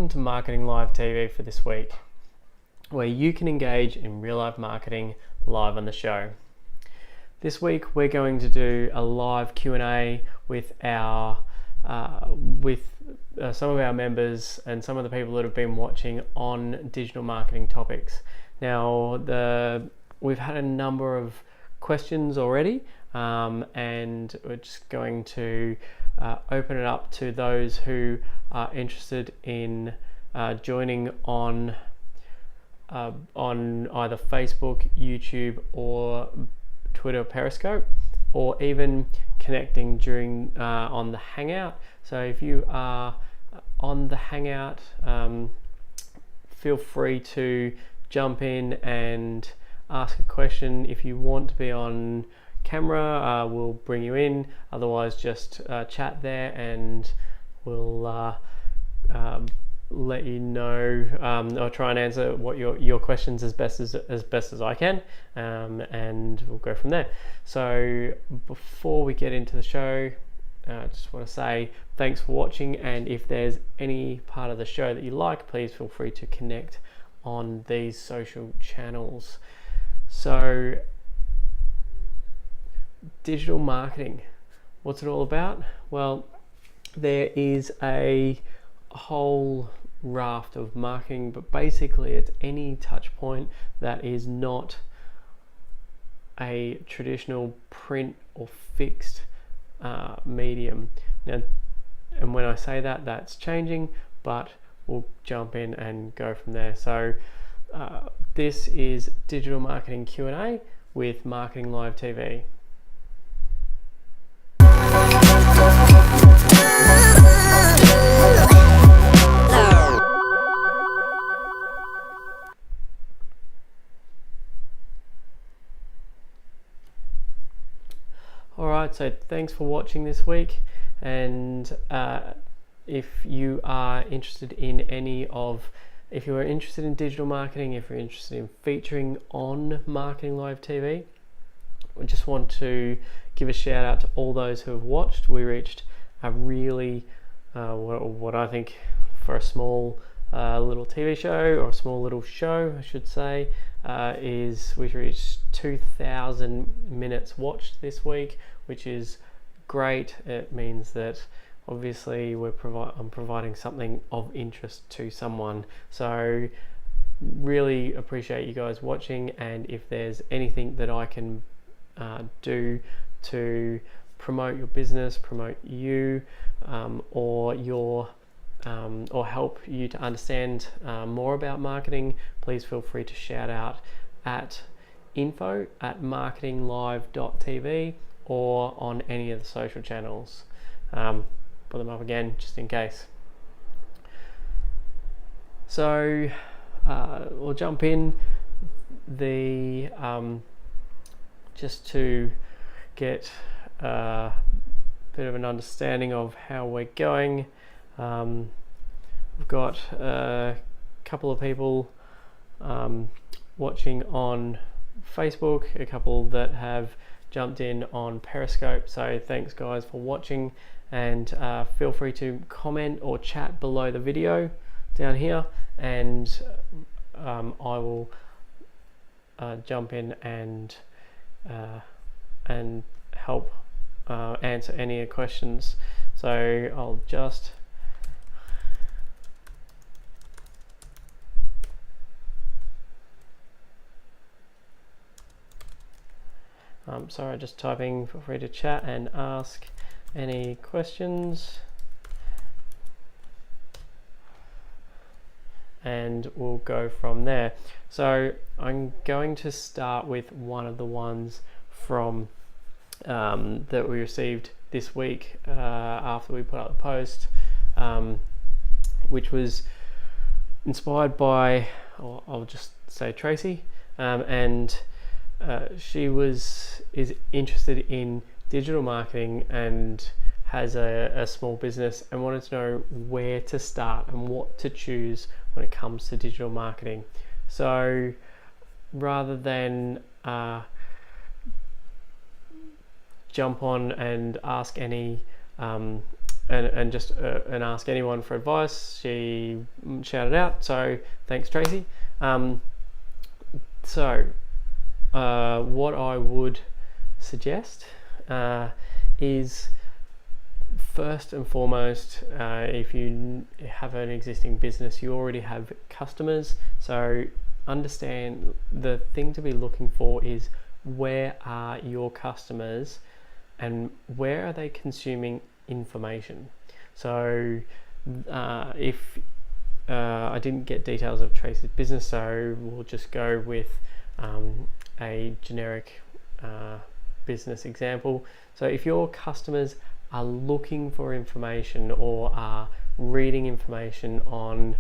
welcome to Marketing Live TV for this week, where you can engage in real life marketing live on the show. This week we're going to do a live Q&A with some of our members and some of the people that have been watching on digital marketing topics. Now, we've had a number of questions already, and we're just going to open it up to those who are interested in joining on either Facebook, YouTube, or Twitter, Periscope, or even connecting during on the Hangout. So if you are on the Hangout, feel free to jump in and ask a question. If you want to be on camera, we'll bring you in. Otherwise, just chat there and we'll let you know. I'll try and answer what your questions as best as I can, and we'll go from there. So before we get into the show, I just want to say thanks for watching, and if there's any part of the show that you like, please feel free to connect on these social channels. So, digital marketing, what's it all about? Well, there is a whole raft of marketing, but basically it's any touch point that is not a traditional print or fixed medium. Now, and when I say that, that's changing, but we'll jump in and go from there. So this is Digital Marketing Q&A with Marketing Live TV. Alright, so thanks for watching this week, and if you are interested in if you are interested in digital marketing, if you're interested in featuring on Marketing Live TV, I just want to give a shout out to all those who have watched. We reached a really, what I think for a small little TV show, or a small little show, I should say, we've reached 2,000 minutes watched this week, which is great. It means that obviously I'm providing something of interest to someone. So really appreciate you guys watching, and if there's anything that I can do to promote your business, promote you, or help you to understand more about marketing, please feel free to shout out at info@marketinglive.tv or on any of the social channels. Put them up again just in case. So we'll jump in just to get a bit of an understanding of how we're going. We've got a couple of people watching on Facebook, a couple that have jumped in on Periscope. So thanks guys for watching, and feel free to comment or chat below the video down here, and I will jump in and help answer any questions. So I'll just sorry, just typing. Feel free to chat and ask any questions, and we'll go from there. So I'm going to start with one of the ones from that we received this week after we put up the post, which was inspired by, or I'll just say Tracy, and she is interested in digital marketing and has a small business, and wanted to know where to start and what to choose when it comes to digital marketing. So rather than jump on and ask any and ask anyone for advice. She shouted out, so thanks, Tracy. What I would suggest is, first and foremost, if you have an existing business, you already have customers, so understand the thing to be looking for is, where are your customers and where are they consuming information? So if I didn't get details of Tracy's business, so we'll just go with a generic business example. So if your customers are looking for information or are reading information on,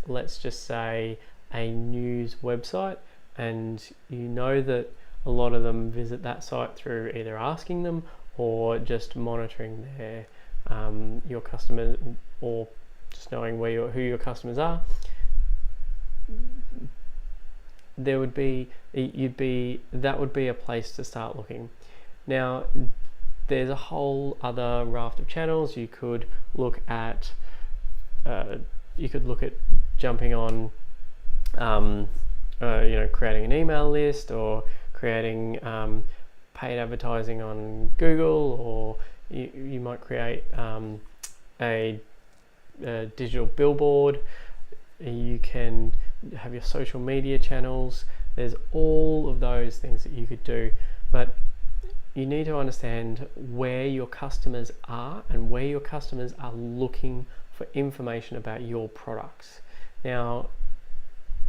let's just say, a news website, and you know that a lot of them visit that site through either asking them or just monitoring their your customers, or just knowing who your customers are, that would be a place to start looking. Now, there's a whole other raft of channels. You could look at jumping on, creating an email list, or creating paid advertising on Google, or you might create a digital billboard. You can have your social media channels. There's all of those things that you could do, but you need to understand where your customers are and where your customers are looking for information about your products. Now,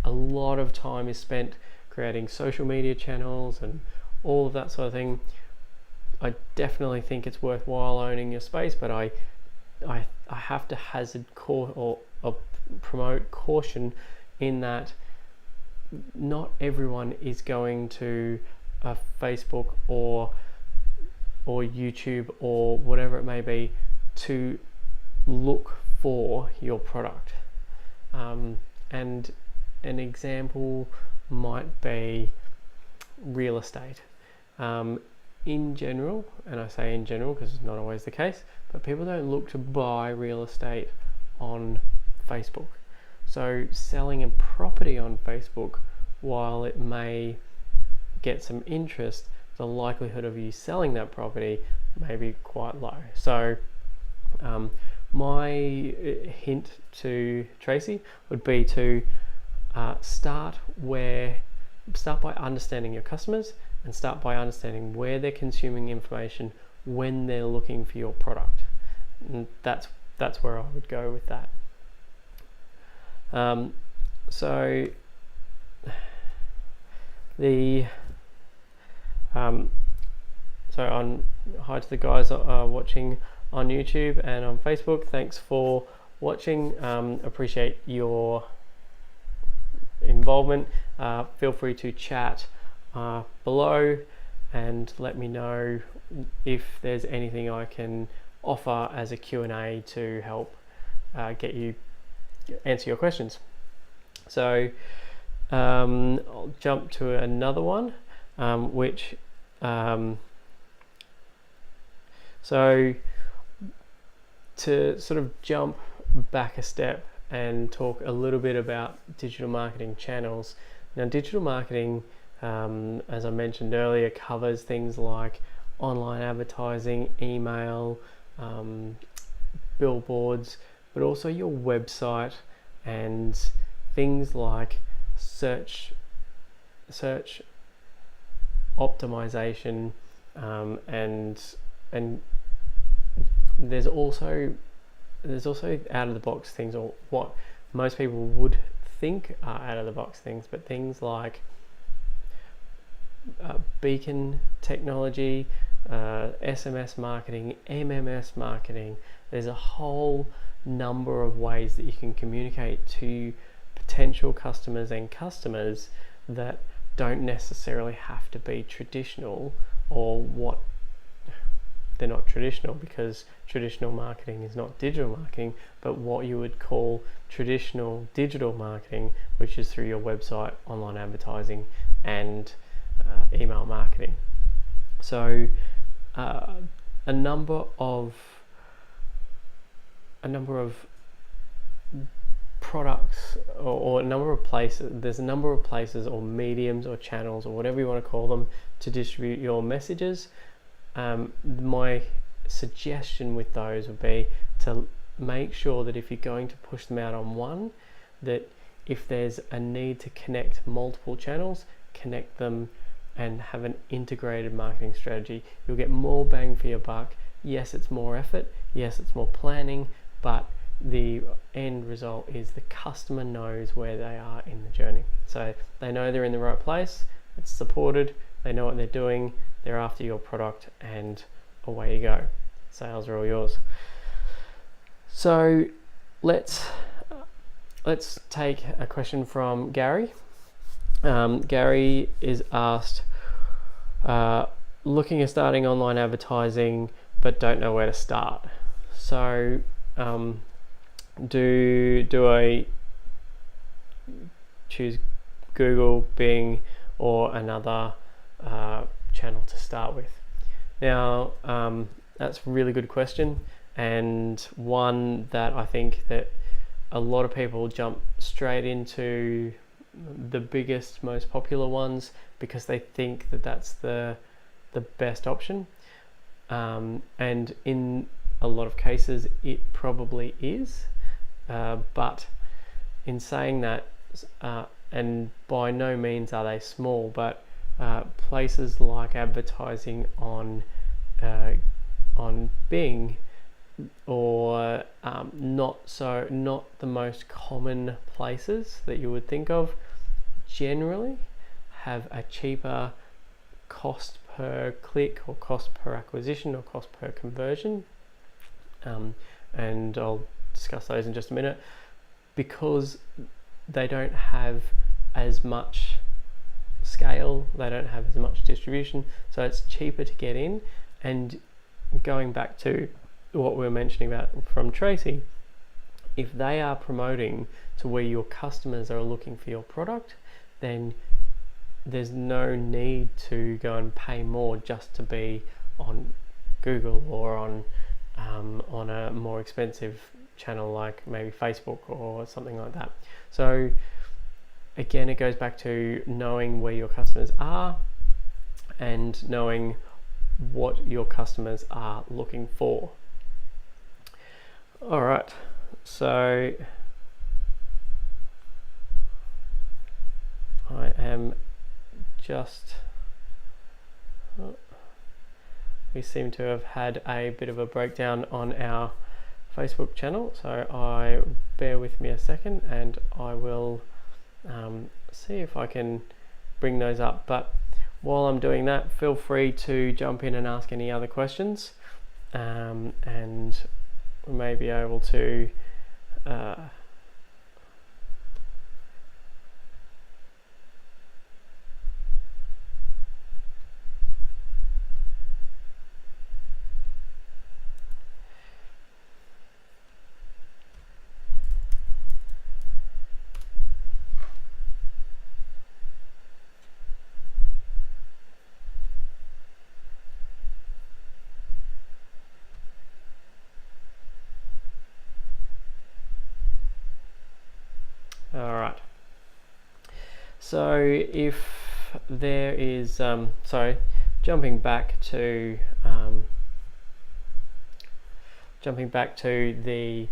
a lot of time is spent creating social media channels and all of that sort of thing. I definitely think it's worthwhile owning your space, but I have to promote caution in that not everyone is going to Facebook or YouTube or whatever it may be to look for your product. And an example might be real estate. In general, and I say in general because it's not always the case, but people don't look to buy real estate on Facebook. So selling a property on Facebook, while it may get some interest, the likelihood of you selling that property may be quite low. So my hint to Tracy would be to start by understanding your customers, and start by understanding where they're consuming information when they're looking for your product. And that's where I would go with that. So hi to the guys watching on YouTube and on Facebook. Thanks for watching. Appreciate your involvement. Feel free to chat below and let me know if there's anything I can offer as a Q&A to help answer your questions. So I'll jump to another one, so to sort of jump back a step and talk a little bit about digital marketing channels. Now, digital marketing, as I mentioned earlier, covers things like online advertising, email, billboards, but also your website and things like search optimization, and there's also out of the box things, or what most people would think are out of the box things, but things like beacon technology, SMS marketing, MMS marketing. There's a whole number of ways that you can communicate to potential customers and customers that don't necessarily have to be traditional, or what they're not traditional, because traditional marketing is not digital marketing, but what you would call traditional digital marketing, which is through your website, online advertising, and email marketing. So a number of a number of products or a number of places. There's a number of places or mediums or channels or whatever you want to call them to distribute your messages. My suggestion with those would be to make sure that if you're going to push them out on one, that if there's a need to connect multiple channels, connect them and have an integrated marketing strategy. You'll get more bang for your buck. Yes, it's more effort. Yes, it's more planning, but the end result is the customer knows where they are in the journey. So they know they're in the right place, it's supported, they know what they're doing, they're after your product, and away you go. Sales are all yours. So let's take a question from Gary. Gary is asked, looking at starting online advertising but don't know where to start. So do I choose Google, Bing, or another channel to start with? Now that's a really good question, and one that I think that a lot of people jump straight into the biggest, most popular ones because they think that that's the best option, and in a lot of cases it probably is, but in saying that, and by no means are they small, but places like advertising on Bing, or not the most common places that you would think of, generally have a cheaper cost per click or cost per acquisition or cost per conversion, and I'll discuss those in just a minute, because they don't have as much scale, they don't have as much distribution, so it's cheaper to get in. And going back to what we were mentioning about from Tracy, if they are promoting to where your customers are looking for your product, then there's no need to go and pay more just to be on Google or on a more expensive channel like maybe Facebook or something like that. So again, it goes back to knowing where your customers are and knowing what your customers are looking for. All right, so I am just, we seem to have had a bit of a breakdown on our Facebook channel, so bear with me a second and I will see if I can bring those up. But while I'm doing that, feel free to jump in and ask any other questions, and we may be able to Alright, so if there is, jumping back to the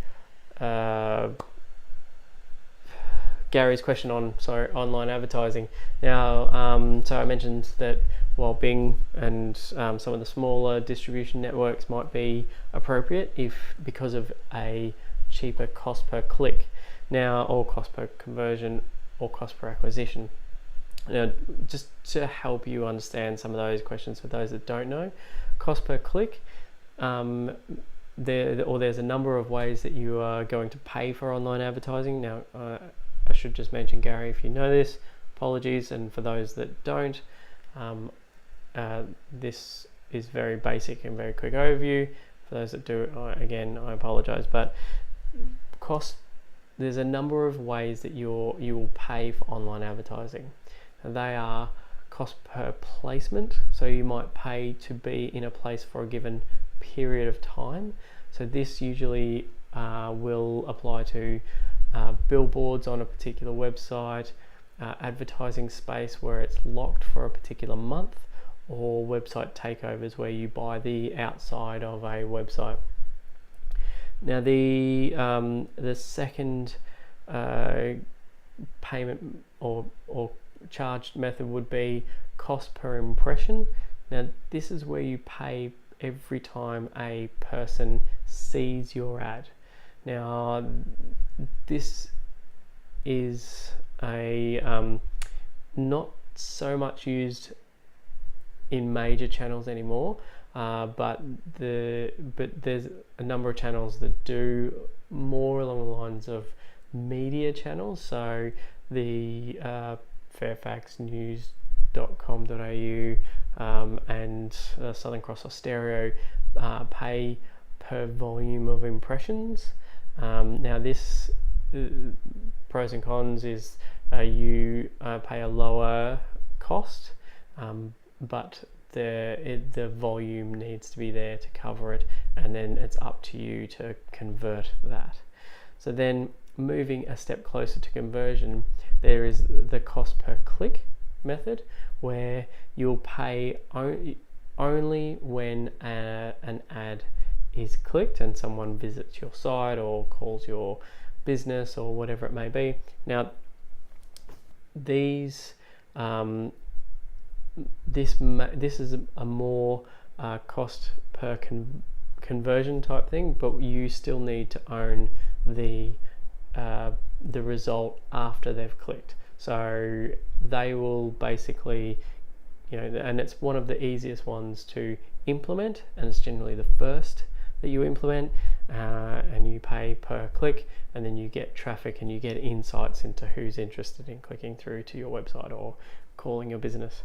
Gary's question on online advertising. Now, so I mentioned that while Bing and some of the smaller distribution networks might be appropriate because of a cheaper cost per click. Now, or cost per conversion or cost per acquisition. Now, just to help you understand some of those questions for those that don't know, cost per click, there's a number of ways that you are going to pay for online advertising. Now, I should just mention, Gary, if you know this, apologies, and for those that don't, this is very basic and very quick overview. For those that do, again, I apologize, but there's a number of ways that you will pay for online advertising. And they are cost per placement, so you might pay to be in a place for a given period of time. So this usually will apply to billboards on a particular website, advertising space where it's locked for a particular month, or website takeovers where you buy the outside of a website. Now the second payment or charged method would be cost per impression. Now this is where you pay every time a person sees your ad. Now this is a not so much used in major channels anymore, but there's a number of channels that do more along the lines of media channels. So the fairfaxnews.com.au and Southern Cross Austereo pay per volume of impressions. Now this pros and cons is you pay a lower cost, but the volume needs to be there to cover it, and then it's up to you to convert that. So then moving a step closer to conversion, there is the cost per click method, where you'll pay only when an ad is clicked and someone visits your site or calls your business or whatever it may be. Now these this is a more cost per conversion type thing, but you still need to own the result after they've clicked. So they will basically, and it's one of the easiest ones to implement, and it's generally the first that you implement, and you pay per click, and then you get traffic and you get insights into who's interested in clicking through to your website or calling your business.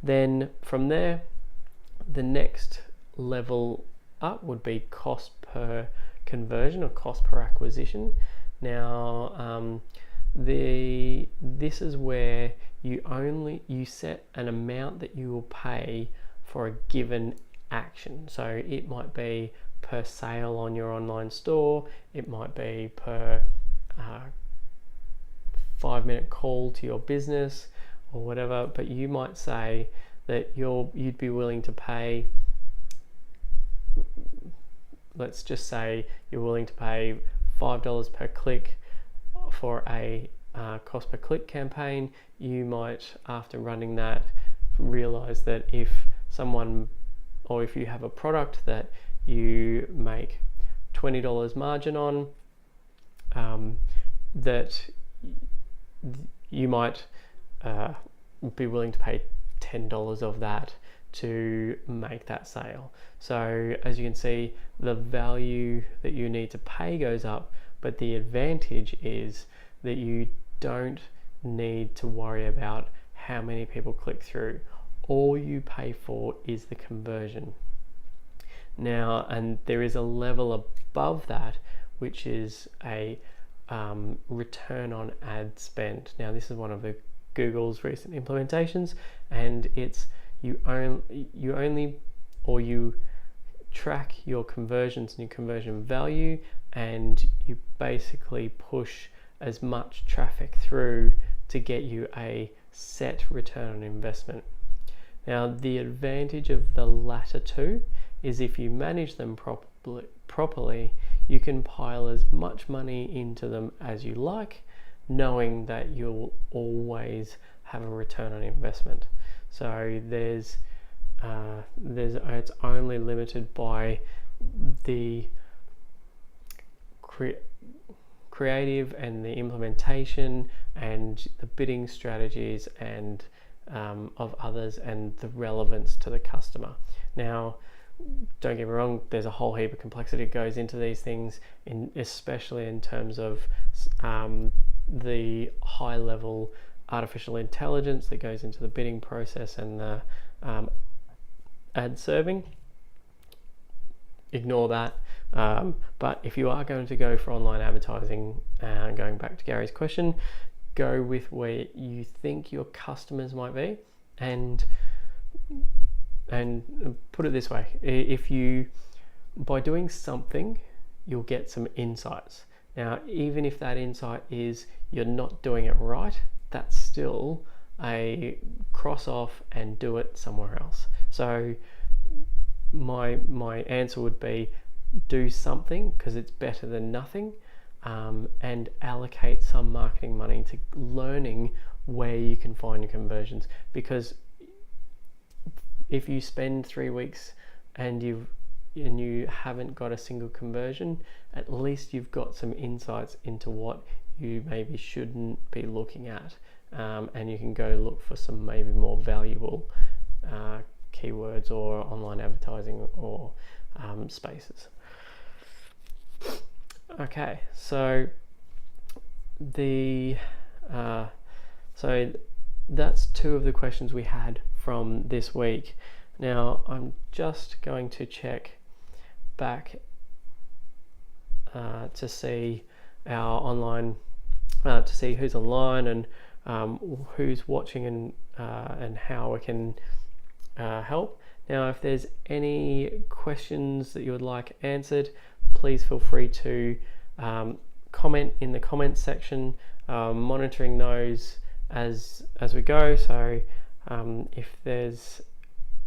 Then from there, the next level up would be cost per conversion or cost per acquisition. Now this is where you set an amount that you will pay for a given action. So it might be per sale on your online store, it might be per 5-minute call to your business or whatever, but you might say that you'd be willing to pay, let's just say you're willing to pay $5 per click for a cost per click campaign. You might, after running that, realize that if you have a product that you make $20 margin on, that you might be willing to pay $10 of that to make that sale. So as you can see, the value that you need to pay goes up, but the advantage is that you don't need to worry about how many people click through. All you pay for is the conversion. Now, and there is a level above that, which is a return on ad spend. Now, this is one of the Google's recent implementations, and it's you track your conversions and your conversion value, and you basically push as much traffic through to get you a set return on investment. Now, the advantage of the latter two is if you manage them properly, you can pile as much money into them as you like, knowing that you'll always have a return on investment. So it's only limited by the creative and the implementation and the bidding strategies and of others and the relevance to the customer. Now, don't get me wrong, there's a whole heap of complexity that goes into these things, especially in terms of the high level artificial intelligence that goes into the bidding process and the ad serving. Ignore that. But if you are going to go for online advertising, going back to Gary's question, go with where you think your customers might be, and put it this way: if you, by doing something, you'll get some insights. Now, even if that insight is you're not doing it right, that's still a cross off and do it somewhere else. So my answer would be do something, because it's better than nothing, and allocate some marketing money to learning where you can find your conversions. Because if you spend 3 weeks and you haven't got a single conversion, at least you've got some insights into what you maybe shouldn't be looking at, and you can go look for some maybe more valuable keywords or online advertising or spaces. Okay, so so that's 2 of the questions we had from this week. Now I'm just going to check back to see our online, to see who's online and who's watching and how we can help. Now, if there's any questions that you would like answered, please feel free to comment in the comments section, monitoring those as we go. So if there's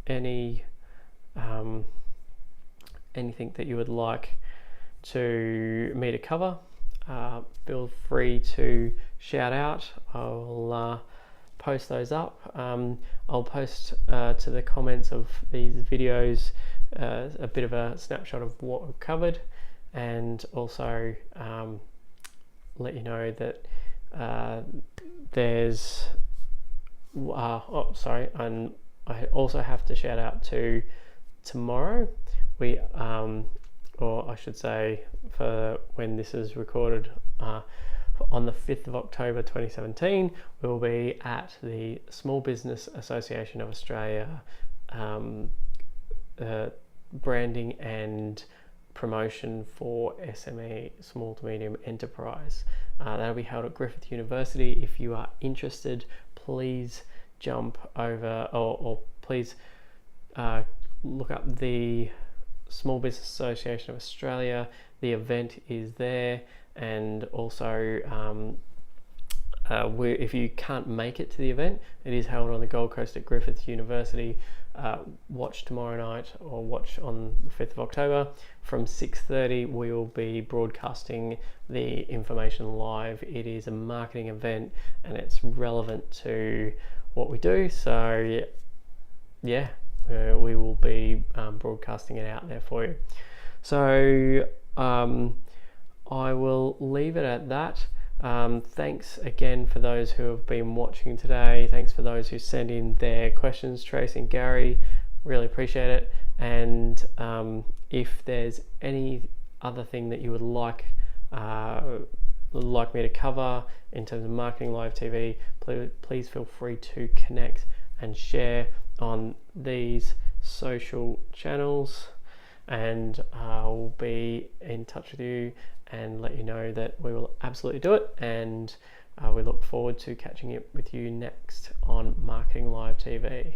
anything that you would like me to cover, feel free to shout out. I'll post those up. I'll post to the comments of these videos a bit of a snapshot of what we've covered, and also let you know that there's and I also have to shout out to tomorrow. We or I should say, for when this is recorded, on the 5th of October 2017, we will be at the Small Business Association of Australia branding and promotion for SME, small to medium enterprise. That'll be held at Griffith University. If you are interested, please jump over or please look up the Small Business Association of Australia. The event is there, and also if you can't make it to the event, it is held on the Gold Coast at Griffith University. Watch tomorrow night, or watch on the 5th of October from 6:30. We will be broadcasting the information live. It is a marketing event and it's relevant to what we do, so yeah, we will be broadcasting it out there for you. So I will leave it at that. Thanks again for those who have been watching today. Thanks for those who sent in their questions, Tracy and Gary. Really appreciate it. And if there's any other thing that you would like me to cover in terms of marketing live TV, please feel free to connect and share on these social channels, and I'll be in touch with you and let you know that we will absolutely do it. And we look forward to catching up with you next on Marketing Live TV.